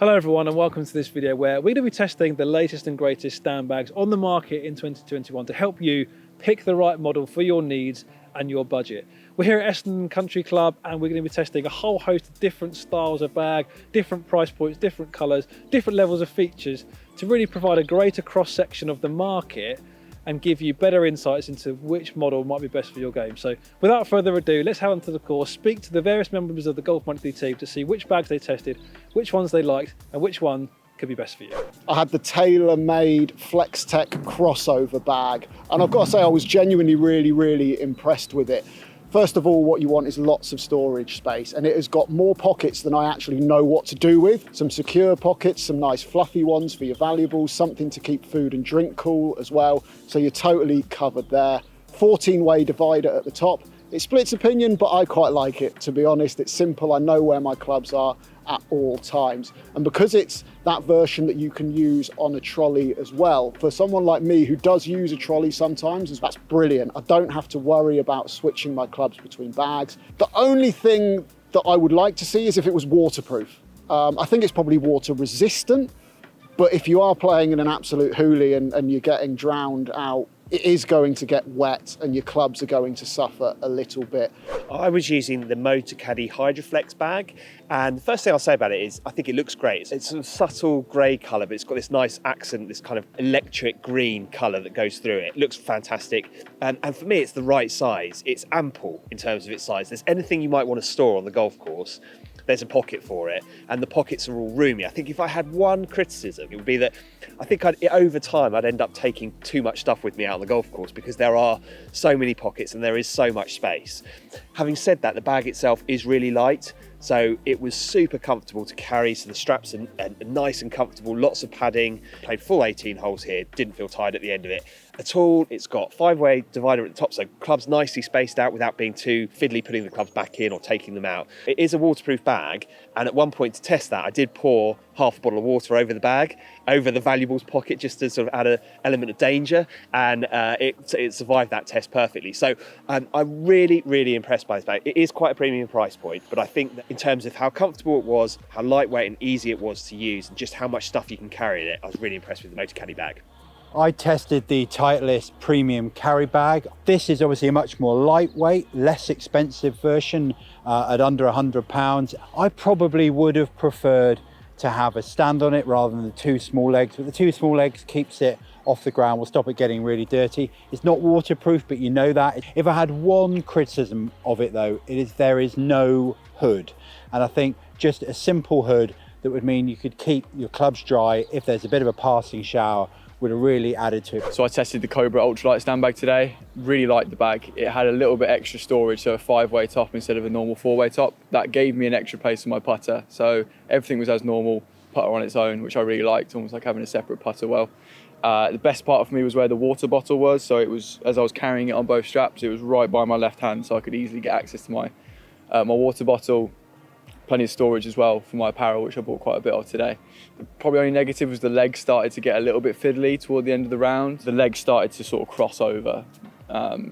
Hello everyone and welcome to this video where we're going to be testing the latest and greatest stand bags on the market in 2021 to help you pick the right model for your needs and your budget. We're here at Essendon Country Club and we're going to be testing a whole host of different styles of bag, different price points, different colours, different levels of features to really provide a greater cross-section of the market and give you better insights into which model might be best for your game. So without further ado, let's head on to the course, speak to the various members of the Golf Monthly team to see which bags they tested, which ones they liked, and which one could be best for you. I had the Taylormade Flextek crossover bag, and I've got to say I was genuinely really impressed with it. First of all, what you want is lots of storage space, and it has got more pockets than I actually know what to do with. Some secure pockets, some nice fluffy ones for your valuables, something to keep food and drink cool as well. So you're totally covered there. 14-way divider at the top. It splits opinion, but I quite like it, to be honest. It's simple, I know where my clubs are at all times. And because it's that version that you can use on a trolley as well, for someone like me who does use a trolley sometimes, that's brilliant. I don't have to worry about switching my clubs between bags. The only thing that I would like to see is if it was waterproof. I think it's probably water resistant, but if you are playing in an absolute hoolie and you're getting drowned out, it is going to get wet and your clubs are going to suffer a little bit. I was using the Caddy Hydroflex bag, and the first thing I'll say about it is I think it looks great. It's a subtle grey colour, but it's got this nice accent, this kind of electric green colour that goes through it. It looks fantastic, and for me it's the right size. It's ample in terms of its size. There's anything you might want to store on the golf course, there's a pocket for it, and the pockets are all roomy. I think if I had one criticism, it would be that I think over time I'd end up taking too much stuff with me out on the golf course because there are so many pockets and there is so much space. Having said that, the bag itself is really light, so it was super comfortable to carry, so the straps are nice and comfortable, lots of padding. Played full 18 holes here, didn't feel tired at the end of it at all. It's got 5-way divider at the top, so clubs nicely spaced out without being too fiddly putting the clubs back in or taking them out. It is a waterproof bag, and at one point to test that I did pour half a bottle of water over the bag, over the valuables pocket, just to sort of add an element of danger, and it survived that test perfectly. So I'm really impressed by this bag. It is quite a premium price point, but I think that in terms of how comfortable it was, how lightweight and easy it was to use, and just how much stuff you can carry in it, I was really impressed with the Caddy bag. I tested the Titleist Premium carry bag. This is obviously a much more lightweight, less expensive version at under £100. I probably would have preferred to have a stand on it rather than the two small legs, but the two small legs keeps it off the ground, will stop it getting really dirty. It's not waterproof, but you know that. If I had one criticism of it though, there is no hood. And I think just a simple hood that would mean you could keep your clubs dry if there's a bit of a passing shower would have really added to it. So I tested the Cobra ultralight stand bag today. Really liked the bag. It had a little bit extra storage, so a 5-way top instead of a normal 4-way top. That gave me an extra place on my putter. So everything was as normal, putter on its own, which I really liked, almost like having a separate putter well. The best part for me was where the water bottle was. So it was, as I was carrying it on both straps, it was right by my left hand, so I could easily get access to my water bottle. Plenty of storage as well for my apparel, which I bought quite a bit of today. Probably only negative was the legs started to get a little bit fiddly toward the end of the round. The legs started to sort of cross over.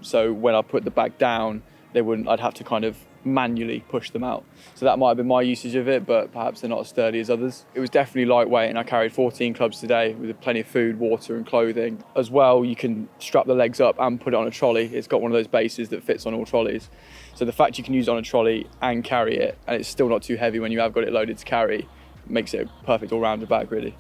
So when I put the bag down, I'd have to kind of manually push them out. So that might have been my usage of it, but perhaps they're not as sturdy as others. It was definitely lightweight, and I carried 14 clubs today with plenty of food, water and clothing. As well, you can strap the legs up and put it on a trolley. It's got one of those bases that fits on all trolleys. So the fact you can use it on a trolley and carry it, and it's still not too heavy when you have got it loaded to carry, makes it a perfect all-rounder bag, really.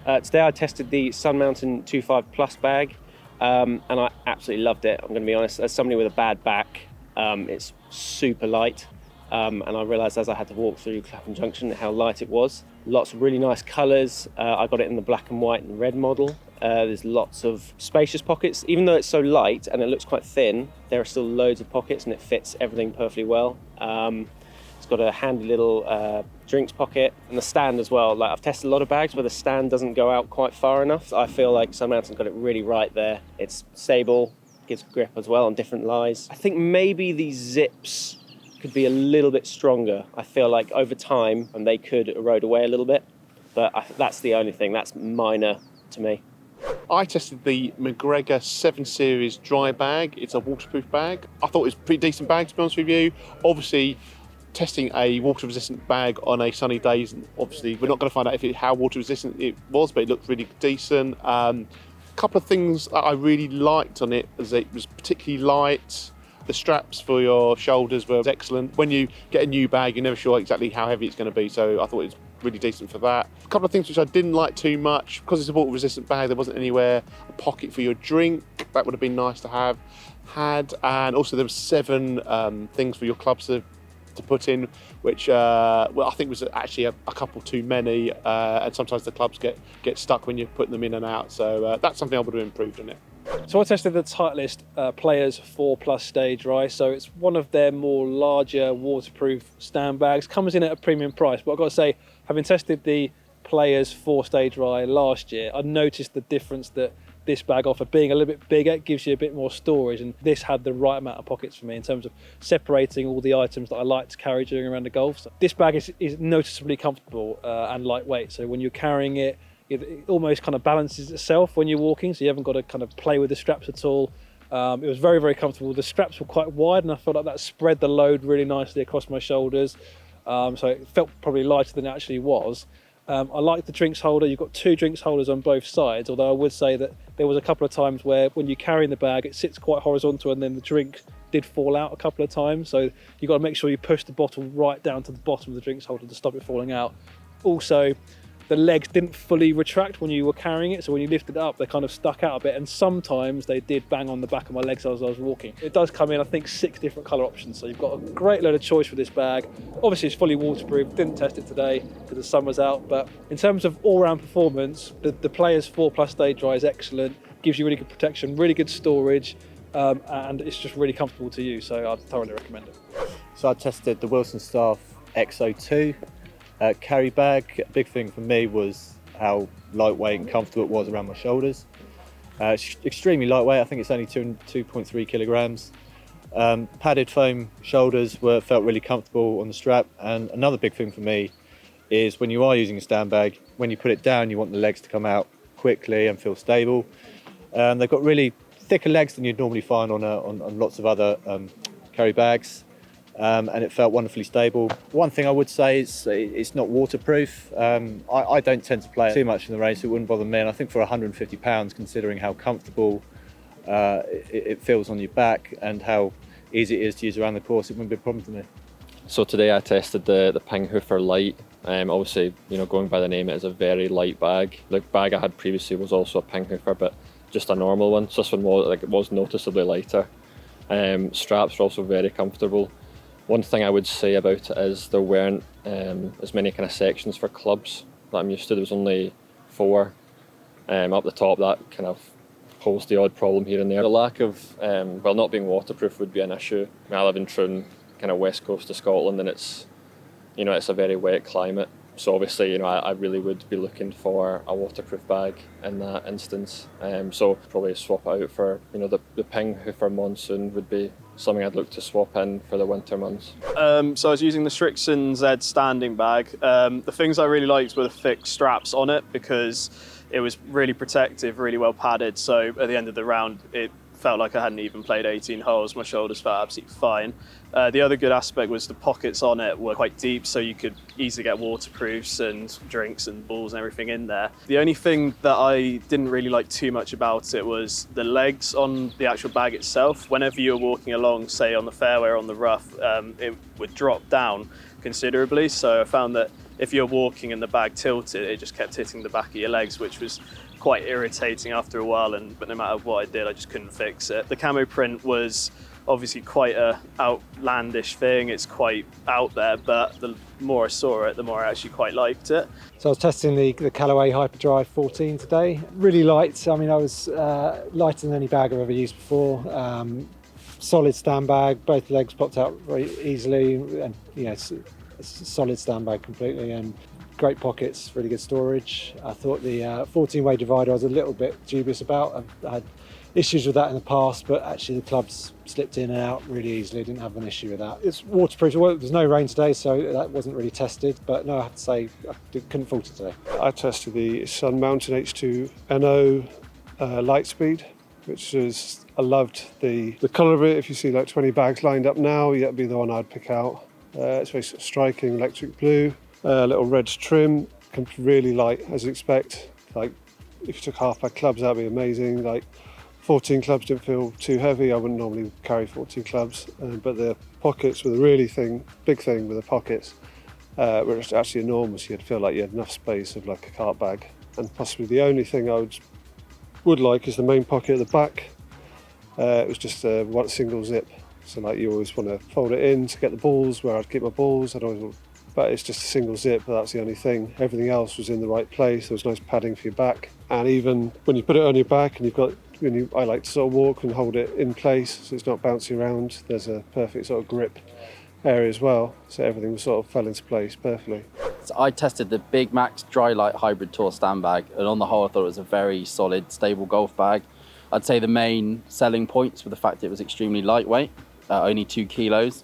Today I tested the Sun Mountain 2.5 Plus bag, and I absolutely loved it. I'm going to be honest, as somebody with a bad back, it's super light, and I realised as I had to walk through Clapham Junction how light it was. Lots of really nice colours. I got it in the black and white and red model. There's lots of spacious pockets. Even though it's so light and it looks quite thin, there are still loads of pockets and it fits everything perfectly well. It's got a handy little drinks pocket and the stand as well. Like, I've tested a lot of bags where the stand doesn't go out quite far enough. I feel like Sun Mountain's got it really right there. It's stable, gives grip as well on different lies. I think maybe these zips could be a little bit stronger. I feel like over time and they could erode away a little bit, but that's the only thing. That's minor to me. I tested the McGrath 7 Series dry bag. It's a waterproof bag. I thought it was a pretty decent bag, to be honest with you. Obviously, testing a water resistant bag on a sunny day, obviously we're not going to find out how water resistant it was, but it looked really decent. A couple of things that I really liked on it is it was particularly light. The straps for your shoulders were excellent. When you get a new bag, you're never sure exactly how heavy it's going to be, so I thought it was really decent for that. A couple of things which I didn't like too much, because it's a water resistant bag, there wasn't anywhere a pocket for your drink. That would have been nice to have had. And also there were 7 things for your clubs to put in, which well, I think was actually a couple too many, and sometimes the clubs get stuck when you're putting them in and out, so that's something I would have improved on it. So I tested the Titleist Players 4+ Stay Dry. So it's one of their more larger waterproof stand bags. Comes in at a premium price, but I've got to say, having tested the Players 4 Stay Dry last year, I noticed the difference that this bag offered. Being a little bit bigger, it gives you a bit more storage, and this had the right amount of pockets for me in terms of separating all the items that I like to carry during a round of golf. So this bag is noticeably comfortable and lightweight. So when you're carrying it, it almost kind of balances itself when you're walking, so you haven't got to kind of play with the straps at all. It was very, very comfortable. The straps were quite wide, and I felt like that spread the load really nicely across my shoulders. So it felt probably lighter than it actually was. I like the drinks holder. You've got 2 drinks holders on both sides, although I would say that there was a couple of times where when you carry in the bag, it sits quite horizontal, and then the drink did fall out a couple of times. So you've got to make sure you push the bottle right down to the bottom of the drinks holder to stop it falling out. Also, the legs didn't fully retract when you were carrying it, so when you lifted it up, they kind of stuck out a bit, and sometimes they did bang on the back of my legs as I was walking. It does come in, I think, 6 different colour options, so you've got a great load of choice for this bag. Obviously, it's fully waterproof. Didn't test it today because the sun was out, but in terms of all-round performance, the Players 4+ Stay Dry is excellent. Gives you really good protection, really good storage, and it's just really comfortable to use, so I'd thoroughly recommend it. So I tested the Wilson Staff XO2 carry bag. A big thing for me was how lightweight and comfortable it was around my shoulders. It's extremely lightweight. I think it's only 2.3 kilograms. Padded foam shoulders felt really comfortable on the strap. And another big thing for me is when you are using a stand bag, when you put it down, you want the legs to come out quickly and feel stable. They've got really thicker legs than you'd normally find on lots of other carry bags. And it felt wonderfully stable. One thing I would say is it's not waterproof. I don't tend to play too much in the rain, so it wouldn't bother me. And I think for £150, considering how comfortable it feels on your back and how easy it is to use around the course, it wouldn't be a problem for me. So today I tested the Pinghoofer Light. Obviously, going by the name, it is a very light bag. The bag I had previously was also a Pinghoofer, but just a normal one. So this one was noticeably lighter. Straps were also very comfortable. One thing I would say about it is there weren't as many kind of sections for clubs that I'm used to. There was only 4 up the top. That kind of posed the odd problem here and there. The lack of, not being waterproof would be an issue. I live in Troon, kind of west coast of Scotland, and it's a very wet climate. So obviously, I really would be looking for a waterproof bag in that instance. So probably swap it out for, the Pinghoofer Monsoon would be something I'd look to swap in for the winter months. So I was using the Stradion Z standing bag. The things I really liked were the thick straps on it, because it was really protective, really well padded. So at the end of the round, it felt like I hadn't even played 18 holes. My shoulders felt absolutely fine. The other good aspect was the pockets on it were quite deep, so you could easily get waterproofs and drinks and balls and everything in there. The only thing that I didn't really like too much about it was the legs on the actual bag itself. Whenever you were walking along, say on the fairway or on the rough, it would drop down considerably. So I found that if you're walking and the bag tilted, it just kept hitting the back of your legs, which was quite irritating after a while, but no matter what I did, I just couldn't fix it. The camo print was obviously quite a outlandish thing. It's quite out there, but the more I saw it, the more I actually quite liked it. So I was testing the Callaway Hyperdrive 14 today. Really light. I mean, I was lighter than any bag I've ever used before. Solid stand bag. Both legs popped out very easily, and it's a solid stand bag completely, and great pockets, really good storage. I thought the 14-way divider I was a little bit dubious about. I had issues with that in the past, but actually the clubs slipped in and out really easily. Didn't have an issue with that. It's waterproof. Well, there's no rain today, so that wasn't really tested, but no, I have to say I couldn't fault it today. I tested the Sun Mountain H2 NO Lightspeed, which is, I loved the colour of it. If you see like 20 bags lined up now, that'd be the one I'd pick out. It's very sort of striking, electric blue, little red trim, comes really light as you expect. Like if you took half bag clubs, that'd be amazing. Like 14 clubs didn't feel too heavy. I wouldn't normally carry 14 clubs, but the pockets were the really big thing with the pockets, were actually enormous. You'd feel like you had enough space of like a cart bag. And possibly the only thing I would like is the main pocket at the back. It was just one single zip. So like you always want to fold it in to get the balls where I'd keep my balls. But it's just a single zip, but that's the only thing. Everything else was in the right place. There was nice padding for your back. And even when you put it on your back and I like to sort of walk and hold it in place so it's not bouncing around. There's a perfect sort of grip area as well. So everything sort of fell into place perfectly. So I tested the big Mac Drylite Hybrid Tour stand bag, and on the whole I thought it was a very solid, stable golf bag. I'd say the main selling points were the fact it was extremely lightweight, only 2 kilos.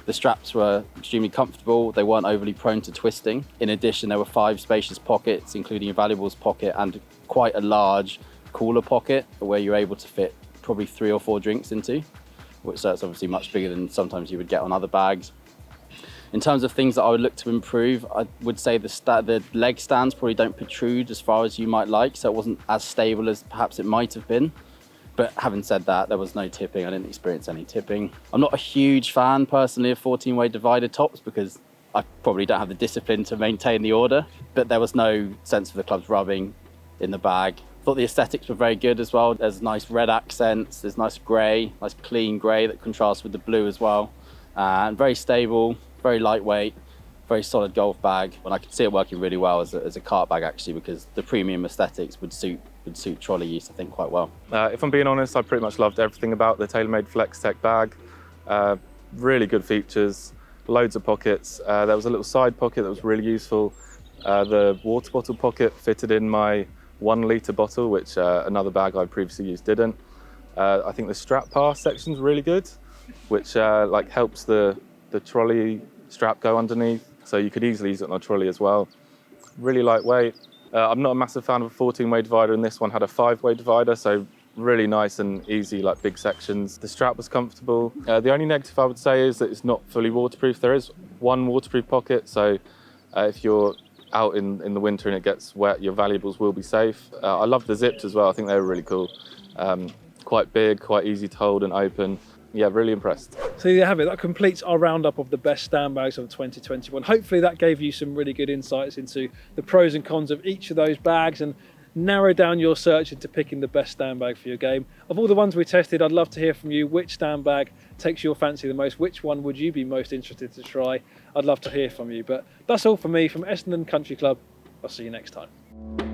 The straps were extremely comfortable, they weren't overly prone to twisting. In addition, there were 5 spacious pockets, including a valuables pocket and quite a large cooler pocket where you're able to fit probably 3 or 4 drinks into, which that's obviously much bigger than sometimes you would get on other bags. In terms of things that I would look to improve, I would say the leg stands probably don't protrude as far as you might like, so it wasn't as stable as perhaps it might have been. But having said that, there was no tipping. I didn't experience any tipping. I'm not a huge fan personally of 14-way divider tops because I probably don't have the discipline to maintain the order, but there was no sense of the clubs rubbing in the bag. I thought the aesthetics were very good as well. There's nice red accents, there's nice grey, nice clean grey that contrasts with the blue as well. And very stable, very lightweight, very solid golf bag. And I could see it working really well as a cart bag actually, because the premium aesthetics would suit trolley use, I think, quite well. If I'm being honest, I pretty much loved everything about the Taylormade Flextek bag. Really good features, loads of pockets. There was a little side pocket that was really useful. The water bottle pocket fitted in my 1 litre bottle, which another bag I previously used didn't. I think the strap pass section's really good, which like helps the trolley strap go underneath, so you could easily use it on a trolley as well. Really lightweight. I'm not a massive fan of a 14-way divider, and this one had a 5-way divider, so really nice and easy, like big sections. The strap was comfortable. The only negative I would say is that it's not fully waterproof. There is 1 waterproof pocket, so if you're out in the winter and it gets wet, your valuables will be safe. I love the zips as well. I think they were really cool. Quite big, quite easy to hold and open. Yeah, really impressed. So there you have it. That completes our roundup of the best stand bags of 2021. Hopefully that gave you some really good insights into the pros and cons of each of those bags and narrow down your search into picking the best stand bag for your game. Of all the ones we tested, I'd love to hear from you. Which stand bag takes your fancy the most? Which one would you be most interested to try? I'd love to hear from you. But that's all for me from Essendon Country Club. I'll see you next time.